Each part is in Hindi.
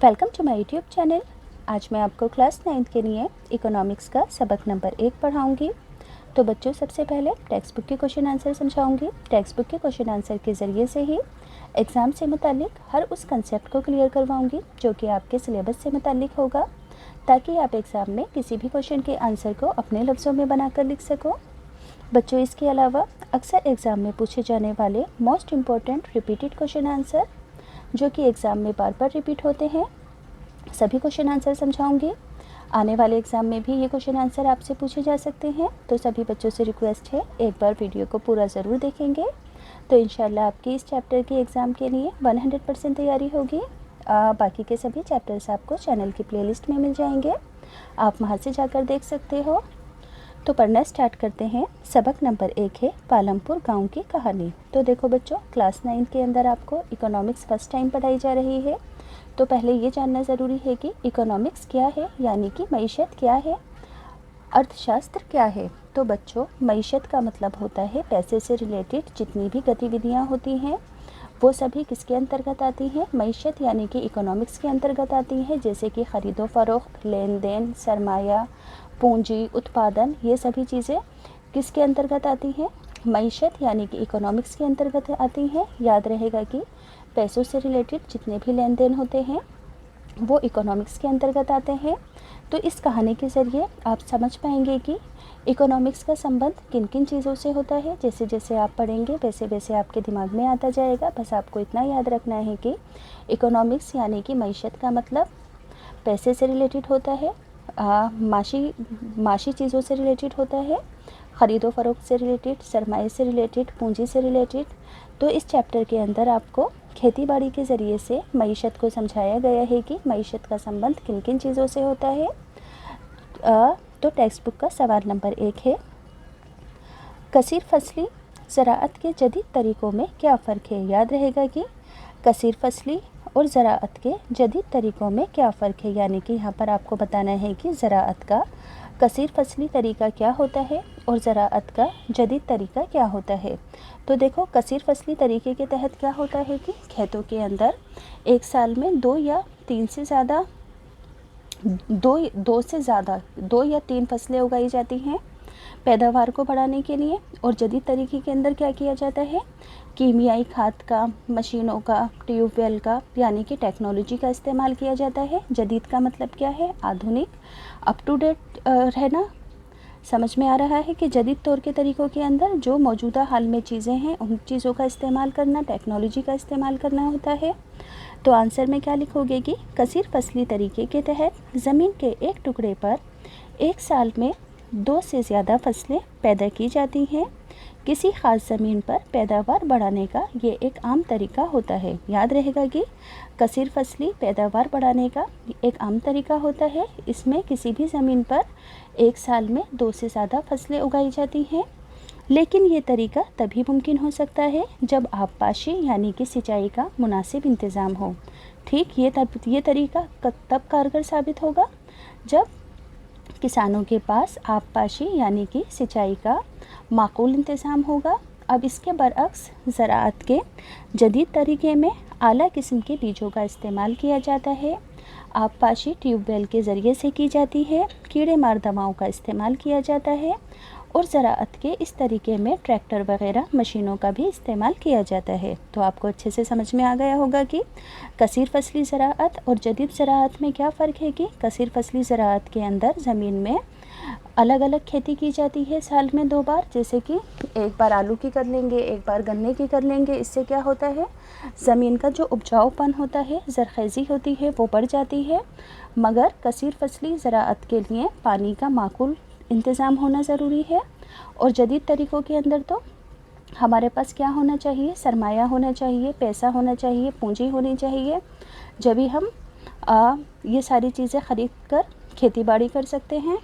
Welcome to my YouTube channel. आज मैं आपको क्लास 9 के लिए इकोनॉमिक्स का सबक नंबर 1 पढ़ाऊंगी। तो बच्चों, सबसे पहले टेक्स्ट बुक के क्वेश्चन आंसर समझाऊंगी। टेक्स्ट बुक के क्वेश्चन आंसर के ज़रिए से ही एग्ज़ाम से मुतालिक हर उस कंसेप्ट को क्लियर करवाऊंगी जो कि आपके सिलेबस से मुतालिक होगा, ताकि आप एग्ज़ाम में किसी भी क्वेश्चन के आंसर को अपने लफ्ज़ों में बनाकर लिख सको। बच्चों, इसके अलावा अक्सर एग्ज़ाम में पूछे जाने वाले most important repeated question answer जो कि एग्ज़ाम में बार बार रिपीट होते हैं, सभी क्वेश्चन आंसर समझाऊंगी। आने वाले एग्ज़ाम में भी ये क्वेश्चन आंसर आपसे पूछे जा सकते हैं, तो सभी बच्चों से रिक्वेस्ट है एक बार वीडियो को पूरा ज़रूर देखेंगे, तो इंशाल्लाह आपकी इस चैप्टर की एग्ज़ाम के लिए 100% तैयारी होगी। बाकी के सभी चैप्टर्स आपको चैनल की प्लेलिस्ट में मिल जाएंगे, आप वहाँ से जाकर देख सकते हो। तो पढ़ना स्टार्ट करते हैं। सबक नंबर 1 है पालमपुर गांव की कहानी। तो देखो बच्चों, क्लास 9 के अंदर आपको इकोनॉमिक्स फर्स्ट टाइम पढ़ाई जा रही है, तो पहले ये जानना ज़रूरी है कि इकोनॉमिक्स क्या है, यानी कि मईशत क्या है, अर्थशास्त्र क्या है। तो बच्चों, मईशत का मतलब होता है पैसे से रिलेटेड जितनी भी गतिविधियाँ होती हैं वो सभी किसके अंतर्गत आती हैं, मईशत यानी कि इकोनॉमिक्स के अंतर्गत आती हैं। जैसे कि ख़रीदो फरोख्त, लेन देन, सरमाया, पूंजी, उत्पादन, ये सभी चीज़ें किसके अंतर्गत आती हैं, मईशत यानी कि इकोनॉमिक्स के अंतर्गत आती हैं। याद रहेगा कि पैसों से रिलेटेड जितने भी लेन देन होते हैं वो इकोनॉमिक्स के अंतर्गत आते हैं। तो इस कहानी के ज़रिए आप समझ पाएंगे कि इकोनॉमिक्स का संबंध किन किन चीज़ों से होता है। जैसे जैसे आप पढ़ेंगे वैसे वैसे आपके दिमाग में आता जाएगा। बस आपको इतना याद रखना है कि इकोनॉमिक्स यानी कि मईशत का मतलब पैसे से रिलेटेड होता है, माशी चीज़ों से रिलेटेड होता है, ख़रीदो फरोख्त से रिलेटेड, सरमाए से रिलेटेड, पूंजी से रिलेटेड। तो इस चैप्टर के अंदर आपको खेती बाड़ी के ज़रिए से मईशत को समझाया गया है कि मईशत का संबंध किन किन चीज़ों से होता है। तो टेक्स्ट बुक का सवाल नंबर 1 है, कसीर फसली ज़राअत के जदीद तरीक़ों में क्या फ़र्क है। याद रहेगा कि कसीर फसली और ज़राअत के जदीद तरीक़ों में क्या फ़र्क है, यानी कि यहाँ पर आपको बताना है कि ज़राअत का कसीर फसली तरीक़ा क्या होता है और ज़राअत का जदीद तरीक़ा क्या होता है। तो देखो, कसीर फसली तरीक़े के तहत क्या होता है कि खेतों के अंदर एक साल में दो या तीन फसलें उगाई जाती हैं पैदावार को बढ़ाने के लिए। और जदीद तरीके के अंदर क्या किया जाता है, कीमियाई खाद का, मशीनों का, ट्यूबवेल का, यानी कि टेक्नोलॉजी का इस्तेमाल किया जाता है। जदीद का मतलब क्या है, आधुनिक, अप टू डेट रहना। समझ में आ रहा है कि जदीद तौर के तरीक़ों के अंदर जो मौजूदा हाल में चीज़ें हैं उन चीज़ों का इस्तेमाल करना, टेक्नोलॉजी का इस्तेमाल करना होता है। तो आंसर में क्या लिखोगे कि कसीर फसली तरीके के तहत ज़मीन के एक टुकड़े पर एक साल में 2 से ज़्यादा फसलें पैदा की जाती हैं। किसी ख़ास ज़मीन पर पैदावार बढ़ाने का ये एक आम तरीका होता है। याद रहेगा कि कसीर फसली पैदावार बढ़ाने का एक आम तरीका होता है। इसमें किसी भी ज़मीन पर एक साल में 2 से ज़्यादा फसलें उगाई जाती हैं, लेकिन ये तरीका तभी मुमकिन हो सकता है जब आबपाशी यानी कि सिंचाई का मुनासिब इंतज़ाम हो। ठीक, ये तरीका तब कारगर साबित होगा जब किसानों के पास आबपाशी यानी कि सिंचाई का माकूल इंतज़ाम होगा। अब इसके बरअक्स ज़राअत के जदीद तरीके में आला किस्म के बीजों का इस्तेमाल किया जाता है। आबपाशी ट्यूबवेल के ज़रिए से की जाती है, कीड़े मार दवाओं का इस्तेमाल किया जाता है और ज़राअत के इस तरीके में ट्रैक्टर वगैरह मशीनों का भी इस्तेमाल किया जाता है। तो आपको अच्छे से समझ में आ गया होगा कि कसीर फसली ज़राअत और जदीद ज़राअत में क्या फ़र्क है। कि कसीर फसली ज़राअत के अंदर ज़मीन में अलग अलग खेती की जाती है साल में 2 बार। जैसे कि एक बार आलू की कर लेंगे, एक बार गन्ने की कर लेंगे। इससे क्या होता है, ज़मीन का जो उपजाऊपन होता है, ज़रख़ेज़ी होती है, वो बढ़ जाती है। मगर कसीर फसली ज़राअत के लिए पानी का माकूल इंतज़ाम होना ज़रूरी है। और जदीद तरीक़ों के अंदर तो हमारे पास क्या होना चाहिए, सरमाया होना चाहिए, पैसा होना चाहिए, पूंजी होनी चाहिए, जब भी हम ये सारी चीज़ें ख़रीद कर खेती बाड़ी कर सकते हैं।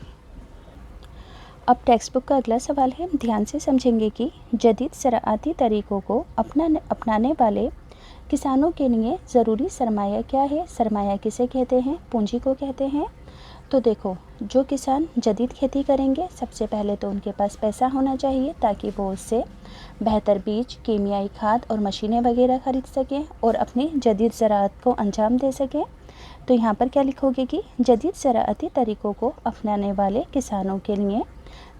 अब टेक्स्ट बुक का अगला सवाल है, ध्यान से समझेंगे कि जदीद ज़राअती तरीक़ों को अपनाने वाले किसानों के लिए ज़रूरी सरमाया क्या है। सरमाया किसे कहते हैं, पूंजी को कहते हैं। तो देखो, जो किसान जदीद खेती करेंगे सबसे पहले तो उनके पास पैसा होना चाहिए ताकि वो उससे बेहतर बीज, कीमियाई खाद और मशीनें वगैरह ख़रीद सकें और अपनी जदीद ज़राअत को अंजाम दे सकें। तो यहाँ पर क्या लिखोगे कि जदीद ज़राअती तरीक़ों को अपनाने वाले किसानों के लिए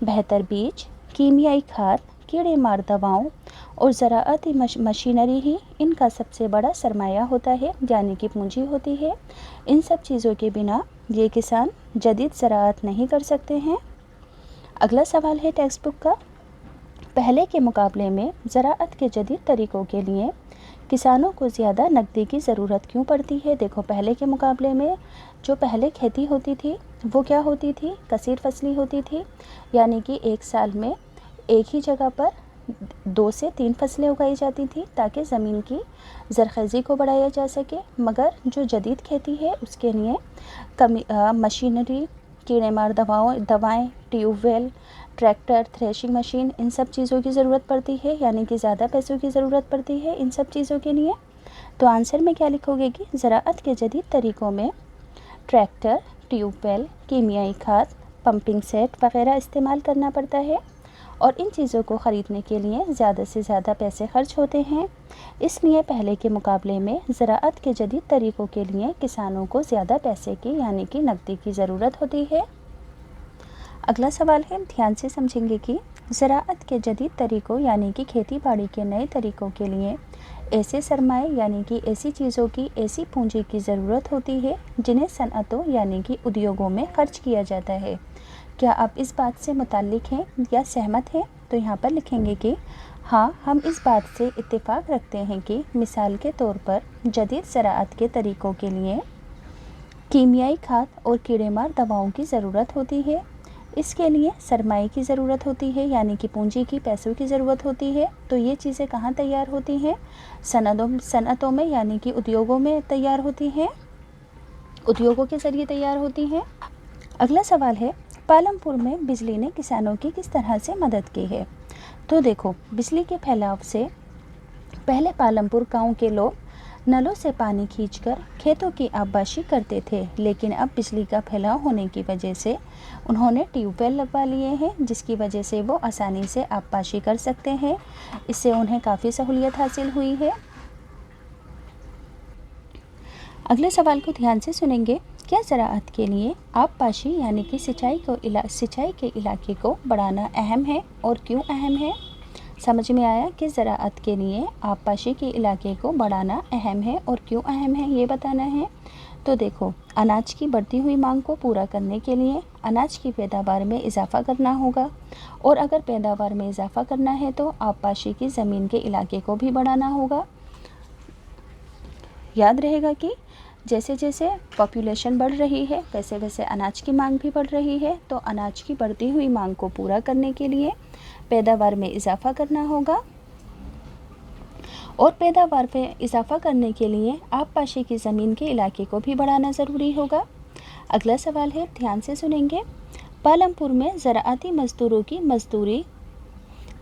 बेहतर बीज, कीमियाई खाद, कीड़े मार दवाओं और ज़राअती मशीनरी ही इनका सबसे बड़ा सरमाया होता है, यानी कि पूंजी होती है। इन सब चीज़ों के बिना ये किसान जदीद ज़राअत नहीं कर सकते हैं। अगला सवाल है टेक्स्ट बुक का, पहले के मुकाबले में ज़राअत के जदीद तरीक़ों के लिए किसानों को ज़्यादा नकदी की ज़रूरत क्यों पड़ती है। देखो, पहले के मुकाबले में जो पहले खेती होती थी वो क्या होती थी, कसीर फसली होती थी, यानी कि एक साल में एक ही जगह पर 2 से 3 फसलें उगाई जाती थी ताकि ज़मीन की ज़रख़ेज़ी को बढ़ाया जा सके। मगर जो जदीद खेती है उसके लिए मशीनरी, कीड़े मार दवाएँ, ट्यूबवेल, ट्रैक्टर, थ्रेशिंग मशीन, इन सब चीज़ों की ज़रूरत पड़ती है, यानी कि ज़्यादा पैसों की ज़रूरत पड़ती है इन सब चीज़ों के लिए। तो आंसर में क्या लिखोगे कि ज़राअत के जदीद तरीक़ों में ट्रैक्टर, ट्यूबवेल, कीमियाई खाद, पंपिंग सेट वगैरह इस्तेमाल करना पड़ता है और इन चीज़ों को ख़रीदने के लिए ज़्यादा से ज़्यादा पैसे खर्च होते हैं। इसलिए पहले के मुकाबले में ज़राअत के जदीद तरीक़ों के लिए किसानों को ज़्यादा पैसे की, यानी कि नकदी की ज़रूरत होती है। अगला सवाल है, ध्यान से समझेंगे कि ज़राअत के जदीद तरीक़ों यानी कि खेती बाड़ी के नए तरीक़ों के लिए ऐसे सरमाए यानी कि ऐसी चीज़ों की, ऐसी पूंजी की ज़रूरत होती है जिन्हें सनअतों यानी कि उद्योगों में खर्च किया जाता है। क्या आप इस बात से मुताल्लिक़ हैं या सहमत हैं? तो यहाँ पर लिखेंगे कि हाँ, हम इस बात से इत्तेफ़ाक रखते हैं कि मिसाल के तौर पर जदीद ज़राअत के तरीक़ों के लिए कीमियाई खाद और कीड़े मार दवाओं की ज़रूरत होती है। इसके लिए सरमाए की ज़रूरत होती है, यानी कि पूंजी की, पैसों की ज़रूरत होती है। तो ये चीज़ें कहाँ तैयार होती हैं? सनअतों में, यानी कि उद्योगों में तैयार होती हैं, उद्योगों के ज़रिए तैयार होती हैं। अगला सवाल है, पालमपुर में बिजली ने किसानों की किस तरह से मदद की है। तो देखो, बिजली के फैलाव से पहले पालमपुर गाँव के लोग नलों से पानी खींचकर खेतों की आबपाशी करते थे, लेकिन अब बिजली का फैलाव होने की वजह से उन्होंने ट्यूबवेल लगवा लिए हैं, जिसकी वजह से वो आसानी से आबपाशी कर सकते हैं। इससे उन्हें काफ़ी सहूलियत हासिल हुई है। अगले सवाल को ध्यान से सुनेंगे, क्या ज़राअत के लिए आबपाशी यानी कि सिंचाई के इलाके को बढ़ाना अहम है और क्यों अहम है। समझ में आया कि ज़राअत के लिए आबपाशी के इलाके को बढ़ाना अहम है और क्यों अहम है, ये बताना है। तो देखो, अनाज की बढ़ती हुई मांग को पूरा करने के लिए अनाज की पैदावार में इजाफ़ा करना होगा, और अगर पैदावार में इजाफ़ा करना है तो आबपाशी की ज़मीन के इलाके को भी बढ़ाना होगा। याद रहेगा कि जैसे जैसे पॉपुलेशन बढ़ रही है वैसे वैसे अनाज की मांग भी बढ़ रही है। तो अनाज की बढ़ती हुई मांग को पूरा करने के लिए पैदावार में इजाफ़ा करना होगा, और पैदावार में इजाफ़ा करने के लिए आबपाशी की ज़मीन के इलाके को भी बढ़ाना ज़रूरी होगा। अगला सवाल है, ध्यान से सुनेंगे, पालमपुर में ज़राअती मज़दूरों की मज़दूरी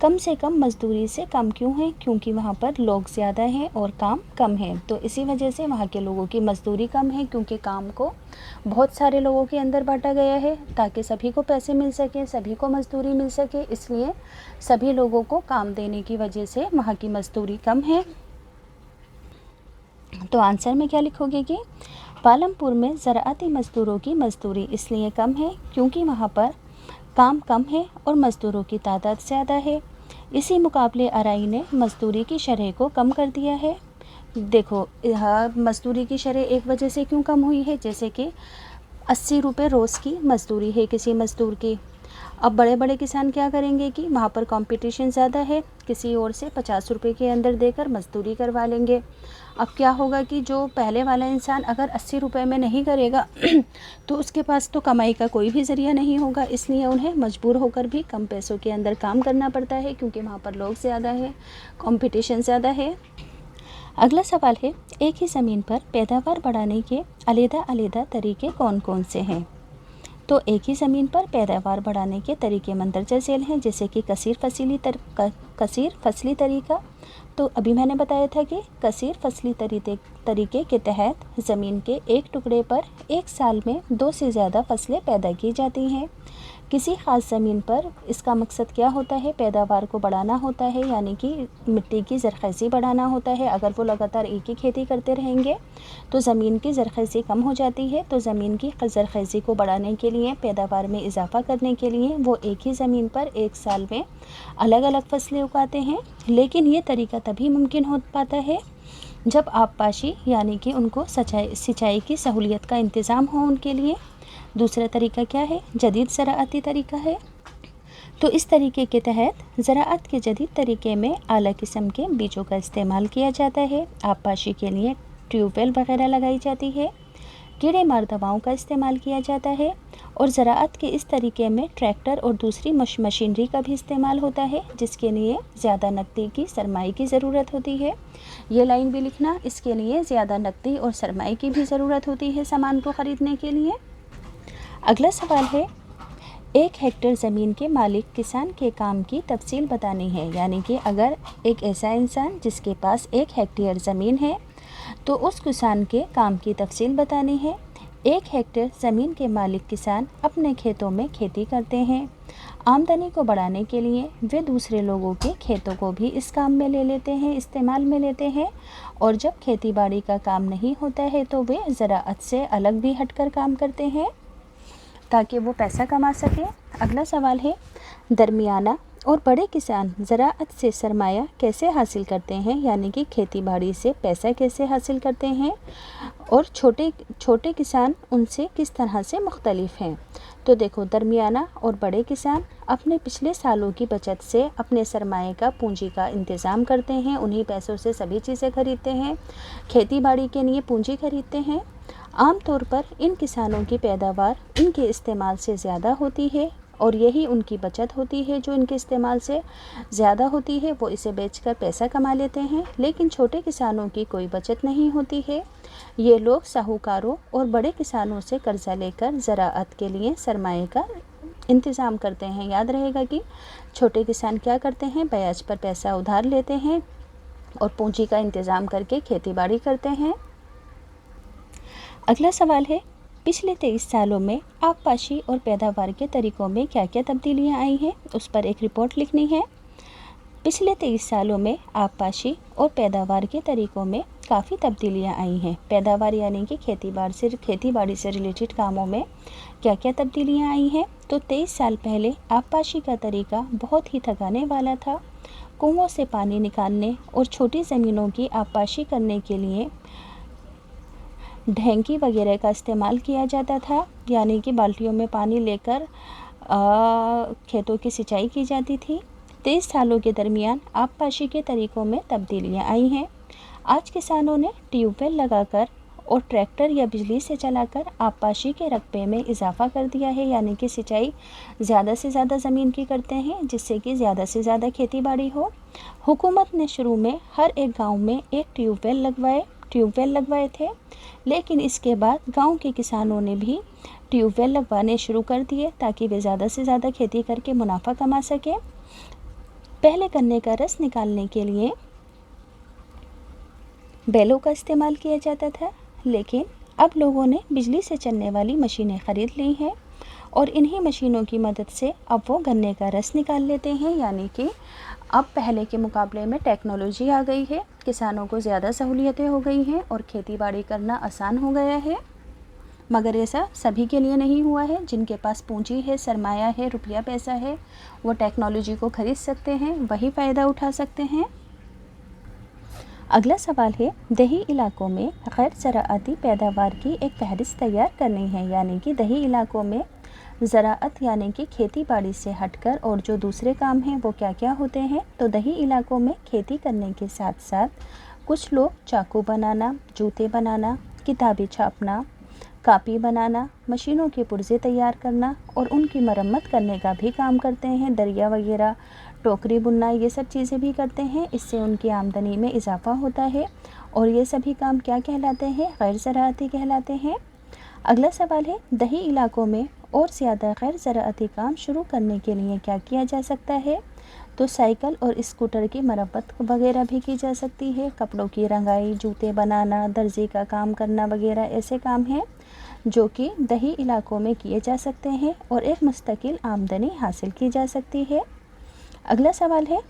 कम से कम मज़दूरी से कम क्यों है? क्योंकि वहाँ पर लोग ज़्यादा हैं और काम कम है। तो इसी वजह से वहाँ के लोगों की मज़दूरी कम है, क्योंकि काम को बहुत सारे लोगों के अंदर बांटा गया है ताकि सभी को पैसे मिल सके, सभी को मज़दूरी मिल सके। इसलिए सभी लोगों को काम देने की वजह से वहाँ की मज़दूरी कम है। तो आंसर में क्या लिखोगे कि पालमपुर में ज़राअती मज़दूरों की मज़दूरी इसलिए कम है क्योंकि वहाँ पर काम कम है और मज़दूरों की तादाद ज़्यादा है। इसी मुकाबले आरई ने मज़दूरी की शरह को कम कर दिया है। देखो, मज़दूरी की शरह एक वजह से क्यों कम हुई है, जैसे कि 80 रुपये रोज़ की मज़दूरी है किसी मज़दूर की। अब बड़े बड़े किसान क्या करेंगे कि वहाँ पर कंपटीशन ज़्यादा है, किसी और से 50 रुपये के अंदर देकर मज़दूरी करवा लेंगे। अब क्या होगा कि जो पहले वाला इंसान अगर 80 रुपये में नहीं करेगा तो उसके पास तो कमाई का कोई भी ज़रिया नहीं होगा। इसलिए उन्हें मजबूर होकर भी कम पैसों के अंदर काम करना पड़ता है, क्योंकि वहाँ पर लोग ज़्यादा है, कंपटीशन ज़्यादा है। अगला सवाल है, एक ही ज़मीन पर पैदावार बढ़ाने के अलग-अलग तरीके कौन कौन से हैं। तो एक ही ज़मीन पर पैदावार बढ़ाने के तरीके मंदरजा झेल हैं, जैसे कि कसीर फसली तरीका। तो अभी मैंने बताया था कि कसीर फसली तरीके के तहत ज़मीन के एक टुकड़े पर एक साल में 2 से ज़्यादा फसलें पैदा की जाती हैं। किसी ख़ास ज़मीन पर इसका मकसद क्या होता है, पैदावार को बढ़ाना होता है, यानी कि मिट्टी की ज़रख़ेज़ी बढ़ाना होता है। अगर वो लगातार एक ही खेती करते रहेंगे तो ज़मीन की ज़रख़ेज़ी कम हो जाती है। तो ज़मीन की ज़रख़ेज़ी को बढ़ाने के लिए, पैदावार में इजाफ़ा करने के लिए वो एक ही ज़मीन पर एक साल में अलग अलग फसलें उगाते हैं। लेकिन ये तरीका तभी मुमकिन हो पाता है जब आबपाशी यानी कि उनको सिंचाई की सहूलियत का इंतज़ाम हो उनके लिए। दूसरा तरीका क्या है, जदीद ज़राअती तरीका है। तो इस तरीके के तहत ज़राअत के जदीद तरीके में आला किस्म के बीजों का इस्तेमाल किया जाता है। आबपाशी के लिए ट्यूबवेल वगैरह लगाई जाती है, कीड़े मार दवाओं का इस्तेमाल किया जाता है और ज़राअत के इस तरीके में ट्रैक्टर और दूसरी मशीनरी का भी इस्तेमाल होता है, जिसके लिए ज़्यादा नकदी की सरमाई की ज़रूरत होती है। ये लाइन भी लिखना, इसके लिए ज़्यादा नकदी और सरमाई की भी ज़रूरत होती है सामान को ख़रीदने के लिए। अगला सवाल है, 1 हेक्टेयर ज़मीन के मालिक किसान के काम की तफसील बतानी है। यानी कि अगर एक ऐसा इंसान जिसके पास 1 हेक्टेयर ज़मीन है तो उस किसान के काम की तफसील बतानी है। 1 हेक्टेयर ज़मीन के मालिक किसान अपने खेतों में खेती करते हैं। आमदनी को बढ़ाने के लिए वे दूसरे लोगों के खेतों को भी इस काम में ले लेते हैं, इस्तेमाल में लेते हैं। और जब खेती बाड़ी का काम नहीं होता है तो वे ज़राअत से अलग भी हटकर काम करते हैं ताकि वो पैसा कमा सकें। अगला सवाल है, दरमियाना और बड़े किसान ज़राअत से सरमाया कैसे हासिल करते हैं, यानी कि खेती बाड़ी से पैसा कैसे हासिल करते हैं और छोटे किसान उनसे किस तरह से मुख्तलिफ हैं। तो देखो, दरमियाना और बड़े किसान अपने पिछले सालों की बचत से अपने सरमाए का, पूंजी का इंतज़ाम करते हैं। उन्हीं पैसों से सभी चीज़ें खरीदते हैं, खेती बाड़ी के लिए पूंजी खरीदते हैं। आम तौर पर इन किसानों की पैदावार इनके इस्तेमाल से ज़्यादा होती है और यही उनकी बचत होती है जो इनके इस्तेमाल से ज़्यादा होती है। वो इसे बेचकर पैसा कमा लेते हैं। लेकिन छोटे किसानों की कोई बचत नहीं होती है। ये लोग साहूकारों और बड़े किसानों से कर्ज़ा लेकर ज़राअत के लिए सरमाए का इंतज़ाम करते हैं। याद रहेगा कि छोटे किसान क्या करते हैं, ब्याज पर पैसा उधार लेते हैं और पूंजी का इंतज़ाम करके खेती बाड़ी करते हैं। अगला सवाल है, पिछले 23 सालों में आबपाशी और पैदावार के तरीक़ों में क्या क्या तब्दीलियाँ आई हैं, उस पर एक रिपोर्ट लिखनी है। पिछले 23 सालों में आबपाशी और पैदावार के तरीक़ों में काफ़ी तब्दीलियाँ आई हैं। पैदावार यानी कि खेती बाड़ी से रिलेटेड कामों में क्या क्या तब्दीलियाँ आई हैं। तो 23 साल पहले आबपाशी का तरीका बहुत ही थकाने वाला था। कुओं से पानी निकालने और छोटी ज़मीनों की आबपाशी करने के लिए ढेंकी वगैरह का इस्तेमाल किया जाता था, यानी कि बाल्टियों में पानी लेकर खेतों की सिंचाई की जाती थी। 23 सालों के दरमियान आबपाशी के तरीक़ों में तब्दीलियाँ आई हैं। आज किसानों ने ट्यूबवेल लगाकर और ट्रैक्टर या बिजली से चलाकर आबपाशी के रकबे में इजाफ़ा कर दिया है, यानी कि सिंचाई ज़्यादा से ज़्यादा ज़मीन की करते हैं जिससे कि ज़्यादा से ज़्यादा खेती बाड़ी हो। हुकूमत ने शुरू में हर एक गाँव में एक ट्यूबवेल लगवाए थे, लेकिन इसके बाद गांव के किसानों ने भी ट्यूबवेल लगवाने शुरू कर दिए ताकि वे ज़्यादा से ज़्यादा खेती करके मुनाफा कमा सकें। पहले गन्ने का रस निकालने के लिए बैलों का इस्तेमाल किया जाता था, लेकिन अब लोगों ने बिजली से चलने वाली मशीनें ख़रीद ली हैं और इन्हीं मशीनों की मदद से अब वो गन्ने का रस निकाल लेते हैं। यानी कि अब पहले के मुकाबले में टेक्नोलॉजी आ गई है, किसानों को ज़्यादा सहूलियतें हो गई हैं और खेती बाड़ी करना आसान हो गया है। मगर ऐसा सभी के लिए नहीं हुआ है। जिनके पास पूंजी है, सरमाया है, रुपया पैसा है, वो टेक्नोलॉजी को खरीद सकते हैं, वही फ़ायदा उठा सकते हैं। अगला सवाल है, दही इलाकों में गैर ज़राअती पैदावार की एक फहरिस्त तैयार करनी है। यानी कि दही इलाकों में ज़राअत यानी कि खेती बाड़ी से हटकर और जो दूसरे काम हैं वो क्या क्या होते हैं। तो दही इलाकों में खेती करने के साथ साथ कुछ लोग चाकू बनाना, जूते बनाना, किताबें छापना, कापी बनाना, मशीनों के पुर्जे तैयार करना और उनकी मरम्मत करने का भी काम करते हैं। दरिया वगैरह, टोकरी बुनना, ये सब चीज़ें भी करते हैं। इससे उनकी आमदनी में इजाफ़ा होता है और ये सभी काम क्या कहलाते हैं, गैर ज़राअती कहलाते हैं। अगला सवाल है, दही इलाकों में और ज़्यादा गैर ज़राअती काम शुरू करने के लिए क्या किया जा सकता है। तो साइकिल और स्कूटर की मरम्मत वगैरह भी की जा सकती है। कपड़ों की रंगाई, जूते बनाना, दर्जी का काम करना वगैरह ऐसे काम हैं जो कि दही इलाकों में किए जा सकते हैं और एक मुस्तकिल आमदनी हासिल की जा सकती है। अगला सवाल है,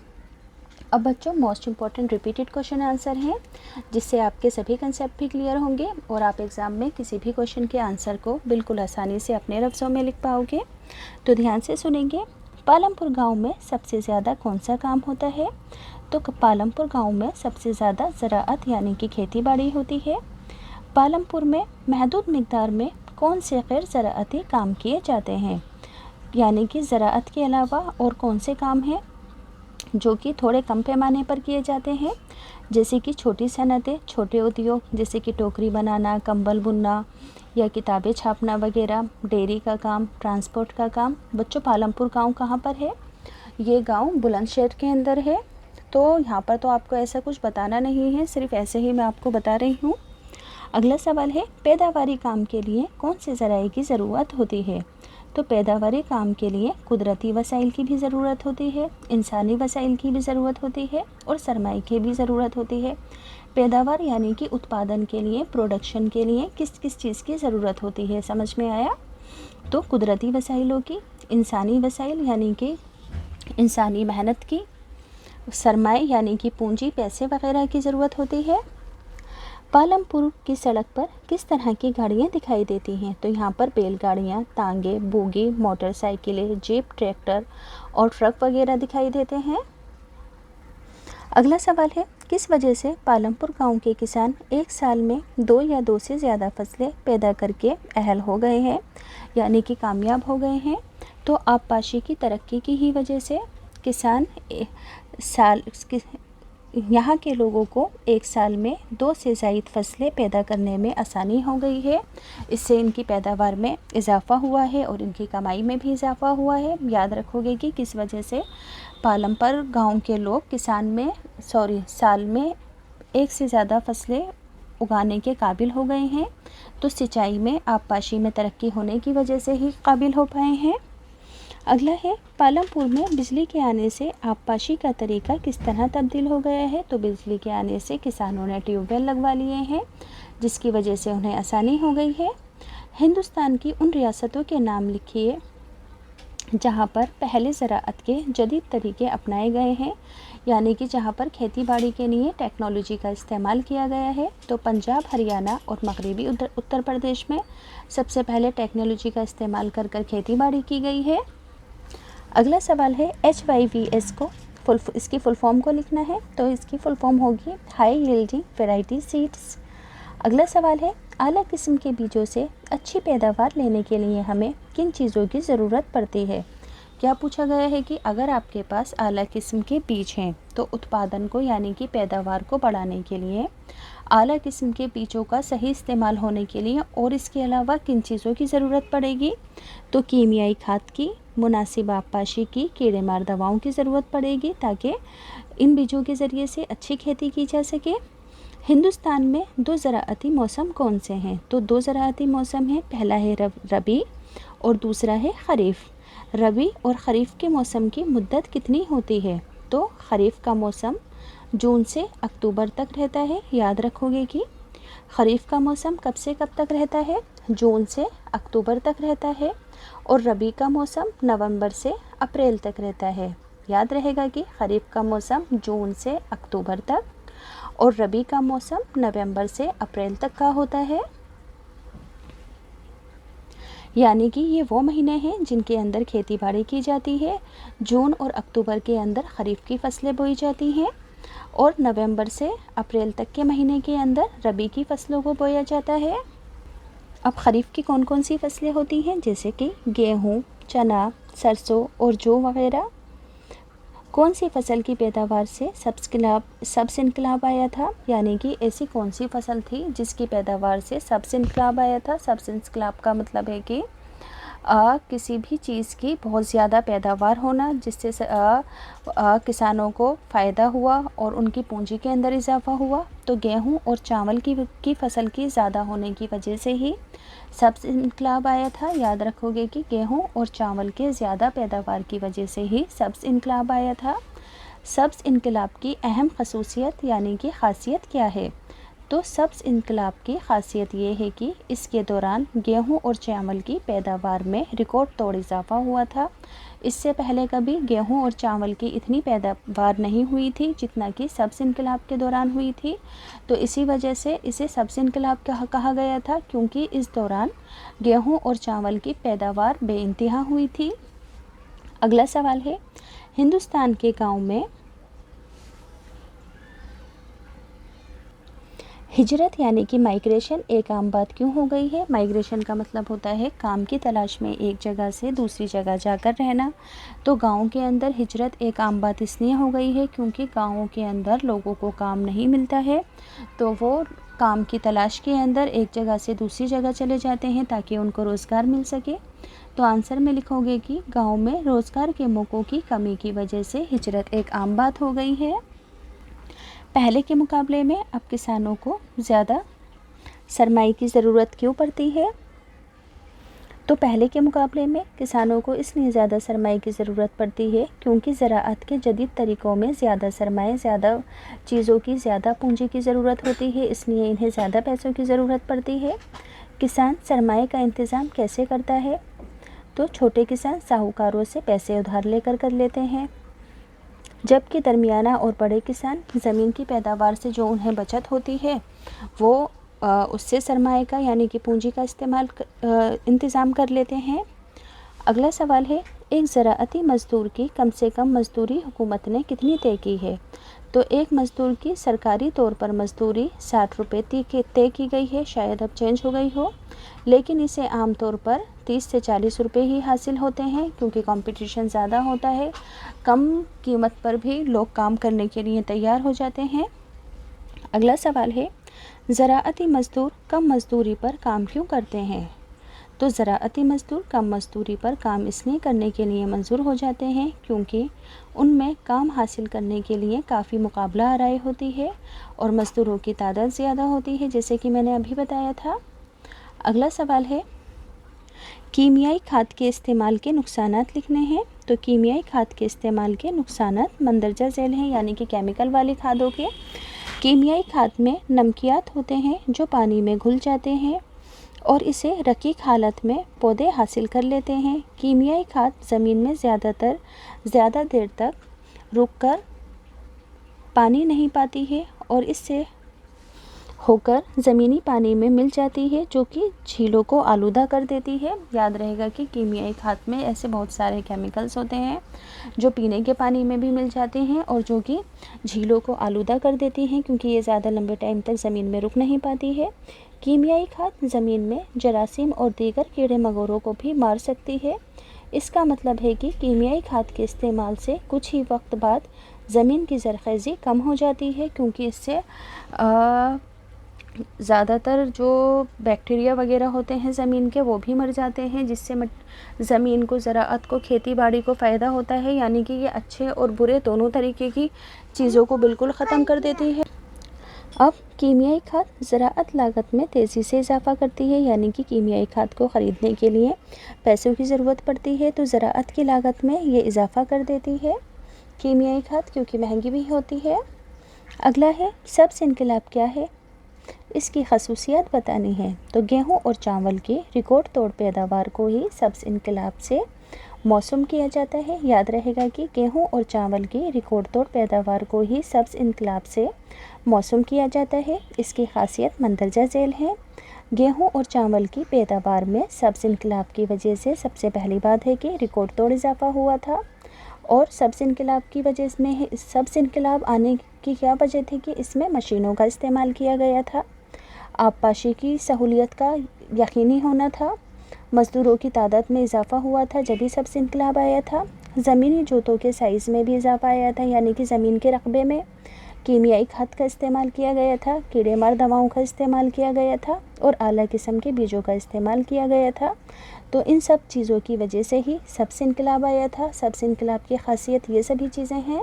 अब बच्चों most important repeated question answer हैं, जिससे आपके सभी कंसेप्ट भी क्लियर होंगे और आप एग्ज़ाम में किसी भी क्वेश्चन के आंसर को बिल्कुल आसानी से अपने लफ्ज़ों में लिख पाओगे। तो ध्यान से सुनेंगे। पालमपुर गांव में सबसे ज़्यादा कौन सा काम होता है? तो पालमपुर गांव में सबसे ज़्यादा ज़राअत यानी कि खेती बाड़ी होती है। पालमपुर में महदूद मिक़दार में कौन से गैर ज़राअती काम किए जाते हैं? यानी कि ज़राअत के अलावा और कौन से काम हैं जो कि थोड़े कम पैमाने पर किए जाते हैं, जैसे कि छोटी सनतें, छोटे उद्योग जैसे कि टोकरी बनाना, कंबल बुनना या किताबें छापना वगैरह, डेयरी का काम, ट्रांसपोर्ट का काम। बच्चों पालमपुर गांव कहाँ पर है? ये गांव बुलंदशहर के अंदर है। तो यहाँ पर तो आपको ऐसा कुछ बताना नहीं है, सिर्फ ऐसे ही मैं आपको बता रही हूँ। अगला सवाल है, पैदावारी काम के लिए कौन से ज़राए की ज़रूरत होती है? तो पैदावारी काम के लिए कुदरती वसाइल की भी ज़रूरत होती है, इंसानी वसाइल की भी ज़रूरत होती है और सरमाए की भी ज़रूरत होती है। पैदावार यानी कि उत्पादन के लिए, प्रोडक्शन के लिए किस किस चीज़ की ज़रूरत होती है, समझ में आया? तो कुदरती वसाइलों की, इंसानी वसाइल यानी कि इंसानी मेहनत की, सरमाए यानी कि पूंजी पैसे वगैरह की ज़रूरत होती है। पालमपुर की सड़क पर किस तरह की गाड़ियाँ दिखाई देती हैं? तो यहाँ पर बैलगाड़ियाँ, तांगे, बोगी, मोटरसाइकिलें, जीप, ट्रैक्टर और ट्रक वगैरह दिखाई देते हैं। अगला सवाल है, किस वजह से पालमपुर गांव के किसान एक साल में 2 या 2 से ज़्यादा फसलें पैदा करके अहल हो गए हैं, यानी कि कामयाब हो गए हैं? तो आबपाशी की तरक्की की ही वजह से किसान यहाँ के लोगों को एक साल में 2 से ज़ायद फसलें पैदा करने में आसानी हो गई है। इससे इनकी पैदावार में इजाफ़ा हुआ है और इनकी कमाई में भी इजाफ़ा हुआ है। याद रखोगे कि किस वजह से पालमपुर गांव के लोग साल में 1 से ज़्यादा फसलें उगाने के काबिल हो गए हैं। तो सिंचाई में, आबपाशी में तरक्की होने की वजह से ही काबिल हो पाए हैं। अगला है, पालमपुर में बिजली के आने से आबपाशी का तरीका किस तरह तब्दील हो गया है? तो बिजली के आने से किसानों ने ट्यूबवेल लगवा लिए हैं, जिसकी वजह से उन्हें आसानी हो गई है। हिंदुस्तान की उन रियासतों के नाम लिखिए जहाँ पर पहले ज़राअत के जदीद तरीके अपनाए गए हैं, यानी कि जहाँ पर खेती बाड़ी के लिए टेक्नोलॉजी का इस्तेमाल किया गया है। तो पंजाब, हरियाणा और मगरबी उत्तर प्रदेश में सबसे पहले टेक्नोलॉजी का इस्तेमाल कर खेती बाड़ी की गई है। अगला सवाल है, HYVS को इसकी फुल फॉर्म को लिखना है। तो इसकी फुल फॉर्म होगी हाई यील्डिंग वैरायटी सीड्स। अगला सवाल है, आला किस्म के बीजों से अच्छी पैदावार लेने के लिए हमें किन चीज़ों की ज़रूरत पड़ती है? क्या पूछा गया है कि अगर आपके पास आला किस्म के बीज हैं तो उत्पादन को यानी कि पैदावार को बढ़ाने के लिए आला किस्म के बीजों का सही इस्तेमाल होने के लिए और इसके अलावा किन चीज़ों की ज़रूरत पड़ेगी? तो कीमियाई खाद की, मुनासिब आबपाशी की, कीड़े मार दवाओं की ज़रूरत पड़ेगी ताकि इन बीजों के ज़रिए से अच्छी खेती की जा सके। हिंदुस्तान में 2 ज़राअती मौसम कौन से हैं? तो 2 ज़राअती मौसम हैं, पहला है रबी और दूसरा है ख़रीफ़। रबी और ख़रीफ़ के मौसम की मुद्दत कितनी होती है? तो ख़रीफ़ का मौसम जून से अक्टूबर तक रहता है। याद रखोगे कि ख़रीफ़ का मौसम कब से कब तक रहता है? जून से अक्टूबर तक रहता है। और रबी का मौसम नवंबर से अप्रैल तक रहता है। याद रहेगा कि ख़रीफ़ का मौसम जून से अक्टूबर तक और रबी का मौसम नवंबर से अप्रैल तक का होता है। यानी कि ये वो महीने हैं जिनके अंदर खेती बाड़ी की जाती है। जून और अक्टूबर के अंदर ख़रीफ़ की फसलें बोई जाती हैं और नवंबर से अप्रैल तक के महीने के अंदर रबी की फसलों को बोया जाता है। अब ख़रीफ़ की कौन कौन सी फसलें होती हैं, जैसे कि गेहूँ, चना, सरसों और जौ वगैरह। कौन सी फसल की पैदावार से सब्ज़ इनकलाब आया था? यानी कि ऐसी कौन सी फसल थी जिसकी पैदावार से सब्ज़ इनकलाब आया था? सब्ज़ इनकलाब का मतलब है कि किसी भी चीज़ की बहुत ज़्यादा पैदावार होना, जिससे किसानों को फ़ायदा हुआ और उनकी पूंजी के अंदर इजाफ़ा हुआ। तो गेहूं और चावल की फसल की ज़्यादा होने की वजह से ही सब्ज़ इनकलाब आया था। याद रखोगे कि गेहूं और चावल के ज़्यादा पैदावार की वजह से ही सब्ज़ इनकलाब आया था। सब्ज़ इनकलाब की अहम खसूसियत यानी कि ख़ासियत क्या है? तो सब्ज़ इनकलाब की ख़ासियत ये है कि इसके दौरान गेहूं और चावल की पैदावार में रिकॉर्ड तोड़ इजाफा हुआ था। इससे पहले कभी गेहूं और चावल की इतनी पैदावार नहीं हुई थी जितना कि सब्ज़ इनकलाब के दौरान हुई थी। तो इसी वजह से इसे सब्ज़ इनकलाब कहा गया था, क्योंकि इस दौरान गेहूं और चावल की पैदावार बेइंतहा हुई थी। अगला सवाल है, हिंदुस्तान के गाँव में हिजरत यानी कि माइग्रेशन एक आम बात क्यों हो गई है? माइग्रेशन का मतलब होता है काम की तलाश में एक जगह से दूसरी जगह जाकर रहना। तो गाँव के अंदर हिजरत एक आम बात इसलिए हो गई है क्योंकि गाँवों के अंदर लोगों को काम नहीं मिलता है, तो वो काम की तलाश के अंदर एक जगह से दूसरी जगह चले जाते हैं ताकि उनको रोज़गार मिल सके। तो आंसर में लिखोगे कि गाँव में रोज़गार के मौक़ों की कमी की वजह से हिजरत एक आम बात हो गई है। पहले के मुकाबले में अब किसानों को ज़्यादा सरमाए की ज़रूरत क्यों पड़ती है? तो पहले के मुकाबले में किसानों को इसलिए ज़्यादा सरमाए की ज़रूरत पड़ती है क्योंकि ज़राअत के जदीद तरीक़ों में ज़्यादा सरमाए, ज़्यादा चीज़ों की, ज़्यादा पूंजी की ज़रूरत होती है, इसलिए इन्हें ज़्यादा पैसों की ज़रूरत पड़ती है। किसान सरमाए का इंतज़ाम कैसे करता है? तो छोटे किसान साहूकारों से पैसे उधार लेकर कर लेते हैं, जबकि दरमियाना और बड़े किसान ज़मीन की पैदावार से जो उन्हें बचत होती है वो उससे सरमाए का यानी कि पूंजी का इंतज़ाम कर लेते हैं। अगला सवाल है, एक ज़राअती मज़दूर की कम से कम मज़दूरी हुकूमत ने कितनी तय की है? तो एक मज़दूर की सरकारी तौर पर मज़दूरी 60 रुपये तय की गई है, शायद अब चेंज हो गई हो, लेकिन इसे आम तौर पर 30 से 40 रुपये ही हासिल होते हैं क्योंकि कंपटीशन ज़्यादा होता है। कम कीमत पर भी लोग काम करने के लिए तैयार हो जाते हैं। अगला सवाल है, ज़राअती मज़दूर कम मज़दूरी पर काम क्यों करते हैं? तो ज़राअती मज़दूर कम मज़दूरी पर काम इसलिए करने के लिए मंजूर हो जाते हैं क्योंकि उनमें काम हासिल करने के लिए काफ़ी मुकाबला आराई होती है और मज़दूरों की तादाद ज़्यादा होती है, जैसे कि मैंने अभी बताया था। अगला सवाल है, कीमियाई खाद के इस्तेमाल के नुकसानात लिखने हैं। तो कीमियाई खाद के इस्तेमाल के नुकसानात मंदरजा झेल हैं, यानी कि केमिकल वाली खादों के। कीमियाई खाद में नमकियात होते हैं जो पानी में घुल जाते हैं और इसे रकीक हालत में पौधे हासिल कर लेते हैं। कीमियाई खाद ज़मीन में ज़्यादा देर तक रुककर पानी नहीं पाती है और इससे होकर ज़मीनी पानी में मिल जाती है जो कि झीलों को आलूदा कर देती है। याद रहेगा कि कीमियाई खाद में ऐसे बहुत सारे केमिकल्स होते हैं जो पीने के पानी में भी मिल जाते हैं और जो कि झीलों को आलूदा कर देती हैं क्योंकि ये ज़्यादा लंबे टाइम तक ज़मीन में रुक नहीं पाती है। कीमियाई खाद ज़मीन में जरासीम और दीगर कीड़े मकोड़ों को भी मार सकती है। इसका मतलब है कि कीमियाई खाद के इस्तेमाल से कुछ ही वक्त बाद ज़मीन की ज़रख़ेज़ी कम हो जाती है क्योंकि इससे ज़्यादातर जो बैक्टीरिया वगैरह होते हैं ज़मीन के वो भी मर जाते हैं, जिससे ज़मीन को, ज़राअत को, खेती बाड़ी को फ़ायदा होता है। यानी कि ये अच्छे और बुरे दोनों तरीके की चीज़ों को बिल्कुल ख़त्म कर देती है। अब कीमियाई खाद ज़राअत लागत में तेज़ी से इजाफ़ा करती है, यानी कि कीमियाई खाद को ख़रीदने के लिए पैसों की ज़रूरत पड़ती है, तो ज़राअत की लागत में ये इजाफ़ा कर देती है कीमियाई खाद, क्योंकि महंगी भी होती है। अगला है, सब्ज़ इनकलाब क्या है? इसकी खसूसियात बतानी है। तो गेहूं और चावल की रिकॉर्ड तोड़ पैदावार को ही सब्ज़ इनकलाब से मौसूम किया जाता है। याद रहेगा कि गेहूं और चावल की रिकॉर्ड तोड़ पैदावार को ही सब्ज़ इनकलाब से मौसूम किया जाता है। इसकी खासियत मंदरजा झेल है। गेहूं और चावल की पैदावार में सब्ज़ इनकलाब की वजह से सबसे पहली बात है कि रिकॉर्ड तोड़ इजाफ़ा हुआ था। और सब्ज़ इनकलाब की वजह में सब्ज़ इनकलाब आने की क्या वजह थी कि इसमें मशीनों का इस्तेमाल किया गया था, आबपाशी की सहूलियत का यकीनी होना था, मज़दूरों की तादाद में इजाफ़ा हुआ था जब भी सब्ज़ इनकलाब आया था, ज़मीनी जोतों के साइज़ में भी इजाफ़ा आया था, यानी कि ज़मीन के रकबे में कीमियाई खाद का इस्तेमाल किया गया था, कीड़े मार दवाओं का इस्तेमाल किया गया था और आला किस्म के बीजों का इस्तेमाल किया गया था। तो इन सब चीज़ों की वजह से ही सब्ज़ इनकलाब आया था। सब्ज़ इनकलाब की खासियत ये सभी चीज़ें हैं,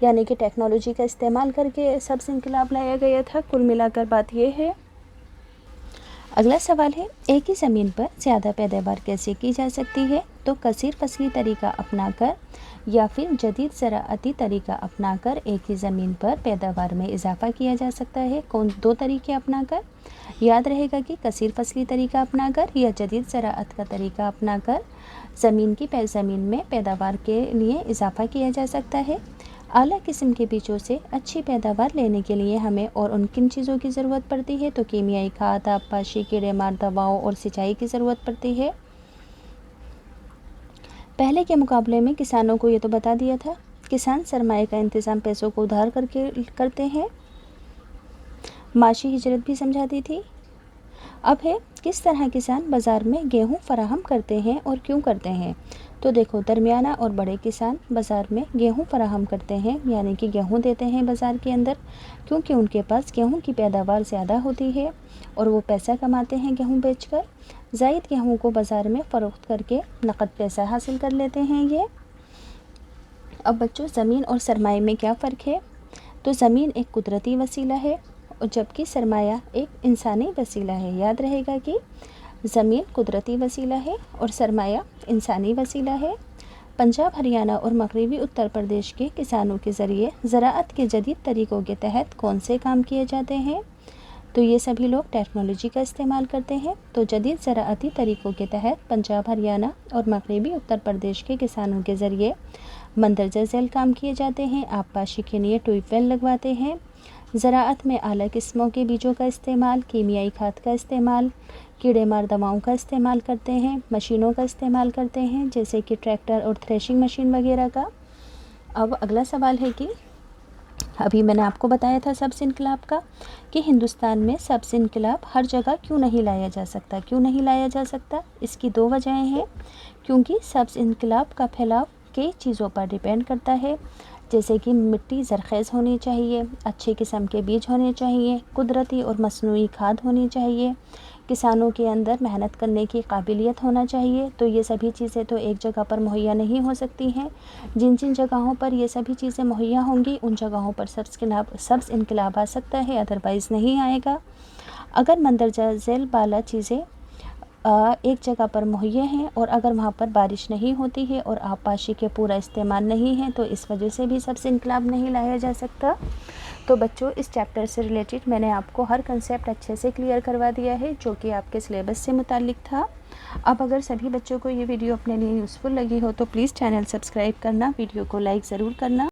यानी कि टेक्नोलॉजी का इस्तेमाल करके सब्ज़ इनकलाब लाया गया था। कुल मिलाकर बात ये है। अगला सवाल है, एक ही ज़मीन पर ज़्यादा पैदावार कैसे की जा सकती है? तो कसीर फसली तरीका अपनाकर या फिर जदीद ज़राअती तरीका अपनाकर एक ही ज़मीन पर पैदावार में इजाफा किया जा सकता है। कौन दो तरीके अपनाकर? याद रहेगा कि कसीर फसली तरीका अपनाकर या जदीद ज़राअत का तरीका अपनाकर ज़मीन में पैदावार के लिए इजाफा किया जा सकता है। आला किस्म के बीजों से अच्छी पैदावार लेने के लिए हमें और उन किन चीज़ों की ज़रूरत पड़ती है? तो कीमियाई खाद, आबपाशी, कीड़ेमार दवाओं और सिंचाई की ज़रूरत पड़ती है। पहले के मुकाबले में किसानों को ये तो बता दिया था, किसान सरमाए का इंतज़ाम पैसों को उधार करके करते हैं। माशी हिजरत भी समझा दी थी। अब है, किस तरह किसान बाज़ार में गेहूं फराहम करते हैं और क्यों करते हैं? तो देखो, दरमियाना और बड़े किसान बाज़ार में गेहूं फराहम करते हैं, यानी कि गेहूं देते हैं बाज़ार के अंदर, क्योंकि उनके पास गेहूं की पैदावार ज़्यादा होती है और वो पैसा कमाते हैं गेहूं बेचकर। ज़ायद गेहूं को बाज़ार में फ़रोख्त करके नकद पैसा हासिल कर लेते हैं ये। अब बच्चों, ज़मीन और सरमाए में क्या फ़र्क है? तो ज़मीन एक कुदरती वसीला है और जबकि सरमाया एक इंसानी वसीला है। याद रहेगा कि ज़मीन कुदरती वसीला है और सरमाया इंसानी वसीला है। पंजाब, हरियाणा और मगरबी उत्तर प्रदेश के किसानों के ज़रिए ज़राअत के जदीद तरीक़ों के तहत कौन से काम किए जाते हैं? तो ये सभी लोग टेक्नोलॉजी का इस्तेमाल करते हैं। तो जदीद ज़राअती तरीक़ों के तहत पंजाब, हरियाणा और मगरबी उत्तर प्रदेश के किसानों के ज़रिए मंदरजा झैल काम किए जाते हैं। आबपाशी के लिए ट्यूबवेल लगवाते हैं। ज़राअत में आला किस्मों के बीजों का इस्तेमाल, कीमियाई खाद का इस्तेमाल, कीड़ेमार दवाओं का इस्तेमाल करते हैं, मशीनों का इस्तेमाल करते हैं जैसे कि ट्रैक्टर और थ्रेशिंग मशीन वगैरह का। अब अगला सवाल है कि अभी मैंने आपको बताया था सब्ज़ इनकलाब का, कि हिंदुस्तान में सब्ज़ इनकलाब हर जगह क्यों नहीं लाया जा सकता? क्यों नहीं लाया जा सकता? इसकी दो वजहें हैं। क्योंकि सब्ज़ इनकलाब का फैलाव कई चीज़ों पर डिपेंड करता है, जैसे कि मिट्टी ज़रख़ेज़ होनी चाहिए, अच्छे किस्म के बीज होने चाहिए, कुदरती और मसनूई खाद होनी चाहिए, किसानों के अंदर मेहनत करने की काबिलियत होना चाहिए। तो ये सभी चीज़ें तो एक जगह पर मुहैया नहीं हो सकती हैं। जिन जिन जगहों पर ये सभी चीज़ें मुहैया होंगी उन जगहों पर सब्ज़ इनकलाब आ सकता है, अदरवाइज़ नहीं आएगा। अगर मंदरजा झैल बाला चीज़ें एक जगह पर मुहैया हैं और अगर वहाँ पर बारिश नहीं होती है और आबपाशी के पूरा इस्तेमाल नहीं है, तो इस वजह से भी सब्ज़ इनकलाब नहीं लाया जा सकता। तो बच्चों, इस चैप्टर से रिलेटेड मैंने आपको हर कंसेप्ट अच्छे से क्लियर करवा दिया है जो कि आपके सिलेबस से मुताल्लिक था। अब अगर सभी बच्चों को ये वीडियो अपने लिए यूज़फुल लगी हो तो प्लीज़ चैनल सब्सक्राइब करना, वीडियो को लाइक ज़रूर करना।